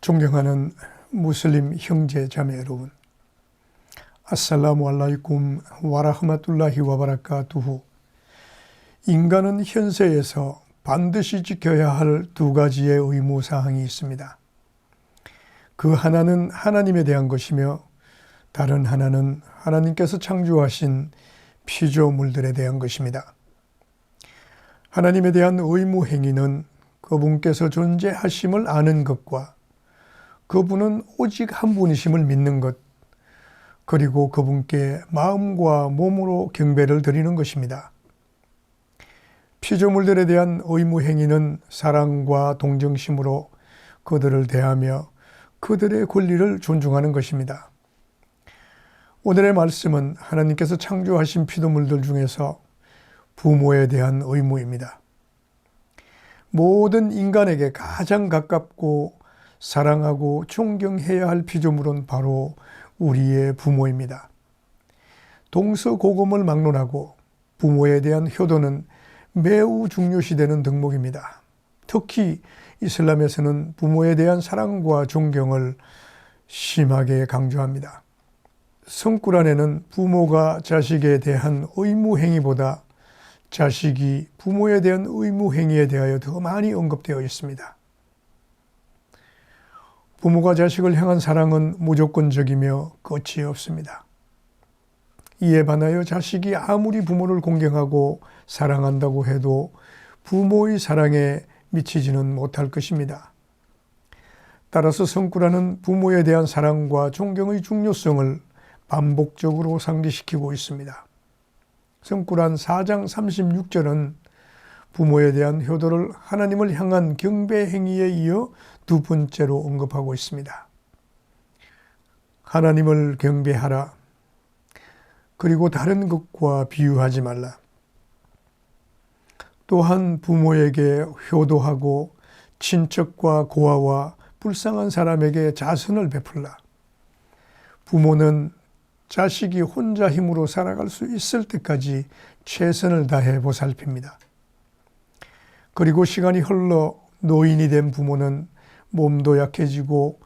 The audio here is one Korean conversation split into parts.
존경하는 무슬림 형제 자매 여러분, 아살라무 알라이쿰 와라흐마툴라히 와바라카투후. 인간은 현세에서 반드시 지켜야 할 두 가지의 의무사항이 있습니다. 그 하나는 하나님에 대한 것이며 다른 하나는 하나님께서 창조하신 피조물들에 대한 것입니다. 하나님에 대한 의무 행위는 그분께서 존재하심을 아는 것과 그분은 오직 한 분이심을 믿는 것, 그리고 그분께 마음과 몸으로 경배를 드리는 것입니다. 피조물들에 대한 의무 행위는 사랑과 동정심으로 그들을 대하며 그들의 권리를 존중하는 것입니다. 오늘의 말씀은 하나님께서 창조하신 피조물들 중에서 부모에 대한 의무입니다. 모든 인간에게 가장 가깝고 사랑하고 존경해야 할 피조물은 바로 우리의 부모입니다. 동서고금을 막론하고 부모에 대한 효도는 매우 중요시되는 덕목입니다. 특히 이슬람에서는 부모에 대한 사랑과 존경을 심하게 강조합니다. 성꾸란에는 부모가 자식에 대한 의무 행위보다 자식이 부모에 대한 의무 행위에 대하여 더 많이 언급되어 있습니다. 부모가 자식을 향한 사랑은 무조건적이며 끝이 없습니다. 이에 반하여 자식이 아무리 부모를 공경하고 사랑한다고 해도 부모의 사랑에 미치지는 못할 것입니다. 따라서 성꾸란은 부모에 대한 사랑과 존경의 중요성을 반복적으로 상기시키고 있습니다. 성꾸란 4장 36절은 부모에 대한 효도를 하나님을 향한 경배 행위에 이어 두 번째로 언급하고 있습니다. 하나님을 경배하라. 그리고 다른 것과 비유하지 말라. 또한 부모에게 효도하고 친척과 고아와 불쌍한 사람에게 자선을 베풀라. 부모는 자식이 혼자 힘으로 살아갈 수 있을 때까지 최선을 다해 보살핍니다. 그리고 시간이 흘러 노인이 된 부모는 몸도 약해지고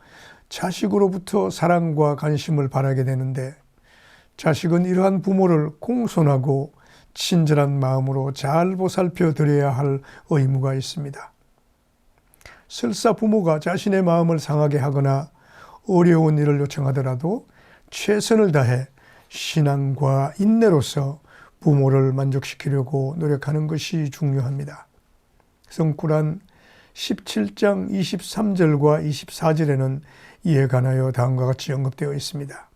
자식으로부터 사랑과 관심을 바라게 되는데 자식은 이러한 부모를 공손하고 친절한 마음으로 잘 보살펴 드려야 할 의무가 있습니다. 설사 부모가 자신의 마음을 상하게 하거나 어려운 일을 요청하더라도 최선을 다해 신앙과 인내로서 부모를 만족시키려고 노력하는 것이 중요합니다. 성꾸란 17장 23절과 24절에는 이에 관하여 다음과 같이 언급되어 있습니다.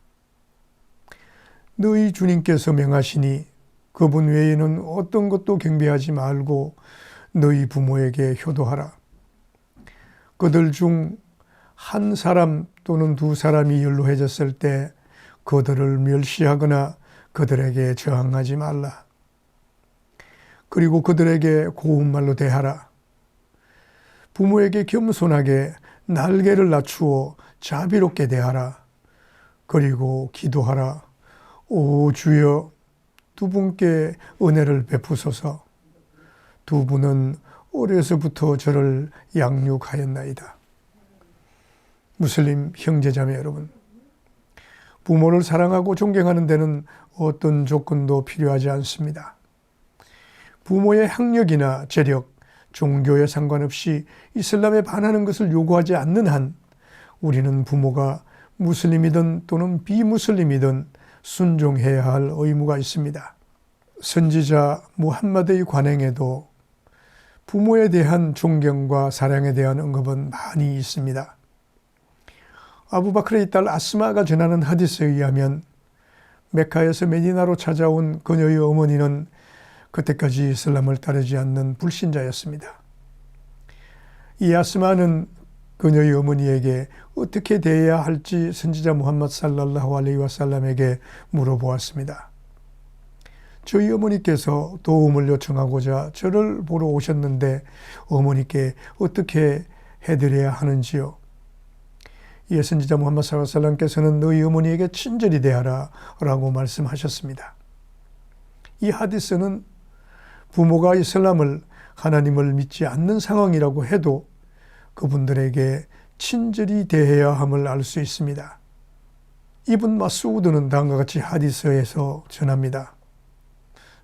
너희 주님께서 명하시니 그분 외에는 어떤 것도 경배하지 말고 너희 부모에게 효도하라. 그들 중 한 사람 또는 두 사람이 연로해졌을 때 그들을 멸시하거나 그들에게 저항하지 말라. 그리고 그들에게 고운 말로 대하라. 부모에게 겸손하게 날개를 낮추어 자비롭게 대하라. 그리고 기도하라. 오 주여, 두 분께 은혜를 베푸소서. 두 분은 어려서부터 저를 양육하였나이다. 무슬림 형제자매 여러분, 부모를 사랑하고 존경하는 데는 어떤 조건도 필요하지 않습니다. 부모의 학력이나 재력, 종교에 상관없이 이슬람에 반하는 것을 요구하지 않는 한 우리는 부모가 무슬림이든 또는 비무슬림이든 순종해야 할 의무가 있습니다. 선지자 무함마드의 관행에도 부모에 대한 존경과 사랑에 대한 언급은 많이 있습니다. 아부바크르의 딸 아스마가 전하는 하디스에 의하면 메카에서 메디나로 찾아온 그녀의 어머니는 그때까지 이슬람을 따르지 않는 불신자였습니다. 이 아스마는 그녀의 어머니에게 어떻게 대해야 할지 선지자 무함마드 살랄라후 알레이히 와살람에게 물어보았습니다. 저희 어머니께서 도움을 요청하고자 저를 보러 오셨는데 어머니께 어떻게 해드려야 하는지요? 이에 선지자 무함마드 살랄라후 알레이히 와살람께서는 너희 어머니에게 친절히 대하라 라고 말씀하셨습니다. 이 하디스는 부모가 이슬람을 하나님을 믿지 않는 상황이라고 해도 그분들에게 친절히 대해야 함을 알 수 있습니다. 이븐 마스우드는 다음과 같이 하디스에서 전합니다.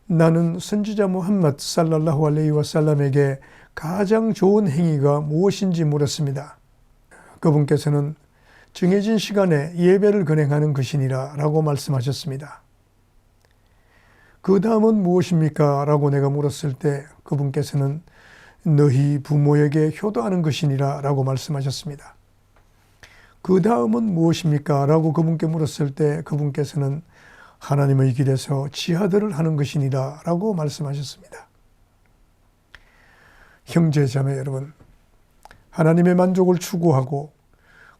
나는 선지자 무함마드 살랄라후 알레이히 와살람에게 가장 좋은 행위가 무엇인지 물었습니다. 그분께서는 정해진 시간에 예배를 건행하는 것이니라 라고 말씀하셨습니다. 그 다음은 무엇입니까? 라고 내가 물었을 때 그분께서는 너희 부모에게 효도하는 것이니라 라고 말씀하셨습니다. 그 다음은 무엇입니까? 라고 그분께 물었을 때 그분께서는 하나님의 길에서 지하들을 하는 것이니라 라고 말씀하셨습니다. 형제자매 여러분, 하나님의 만족을 추구하고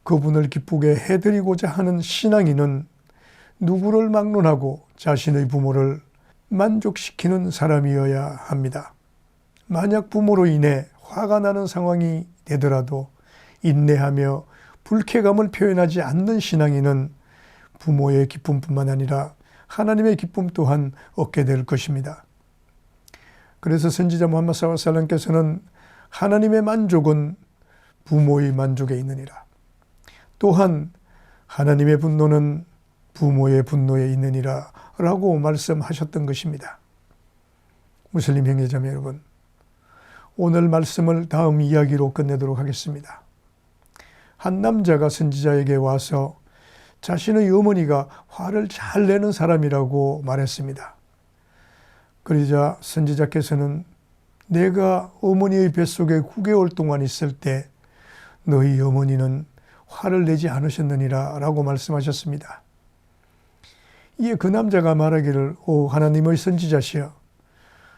그분을 기쁘게 해드리고자 하는 신앙인은 누구를 막론하고 자신의 부모를 만족시키는 사람이어야 합니다. 만약 부모로 인해 화가 나는 상황이 되더라도 인내하며 불쾌감을 표현하지 않는 신앙인은 부모의 기쁨뿐만 아니라 하나님의 기쁨 또한 얻게 될 것입니다. 그래서 선지자 무함마드 살랄라후 알레이히 와살람께서는 하나님의 만족은 부모의 만족에 있느니라. 또한 하나님의 분노는 부모의 분노에 있느니라 라고 말씀하셨던 것입니다. 무슬림 형제자매 여러분, 오늘 말씀을 다음 이야기로 끝내도록 하겠습니다. 한 남자가 선지자에게 와서 자신의 어머니가 화를 잘 내는 사람이라고 말했습니다. 그러자 선지자께서는 내가 어머니의 뱃속에 9개월 동안 있을 때 너희 어머니는 화를 내지 않으셨느니라 라고 말씀하셨습니다. 이에 그 남자가 말하기를 오 하나님의 선지자시여,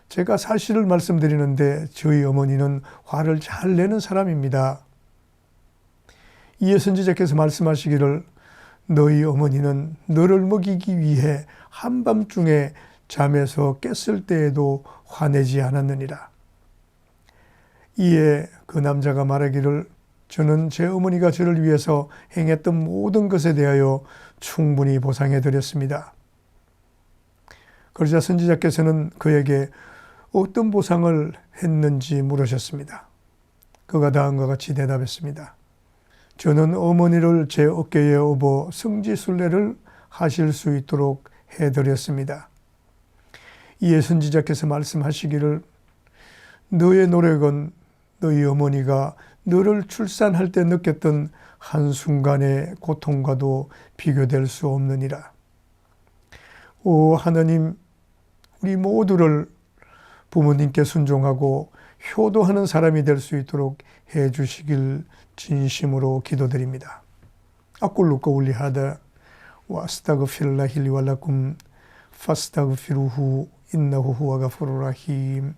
제가 사실을 말씀드리는데 저희 어머니는 화를 잘 내는 사람입니다. 이에 선지자께서 말씀하시기를 너희 어머니는 너를 먹이기 위해 한밤중에 잠에서 깼을 때에도 화내지 않았느니라. 이에 그 남자가 말하기를 저는 제 어머니가 저를 위해서 행했던 모든 것에 대하여 충분히 보상해 드렸습니다. 그러자 선지자께서는 그에게 어떤 보상을 했는지 물으셨습니다. 그가 다음과 같이 대답했습니다. 저는 어머니를 제 어깨에 업어 성지순례를 하실 수 있도록 해드렸습니다. 이에 선지자께서 말씀하시기를 너의 노력은 너희 어머니가 너를 출산할 때 느꼈던 한순간의 고통과도 비교될 수 없느니라. 오 하나님, 우리 모두를 부모님께 순종하고 효도하는 사람이 될 수 있도록 해 주시길 진심으로 기도드립니다. 아꿀루 거울리 하다 와 아스타그피르라히 리 왈라쿰 파스타그피루후 인나후 후와 가푸르 라힘.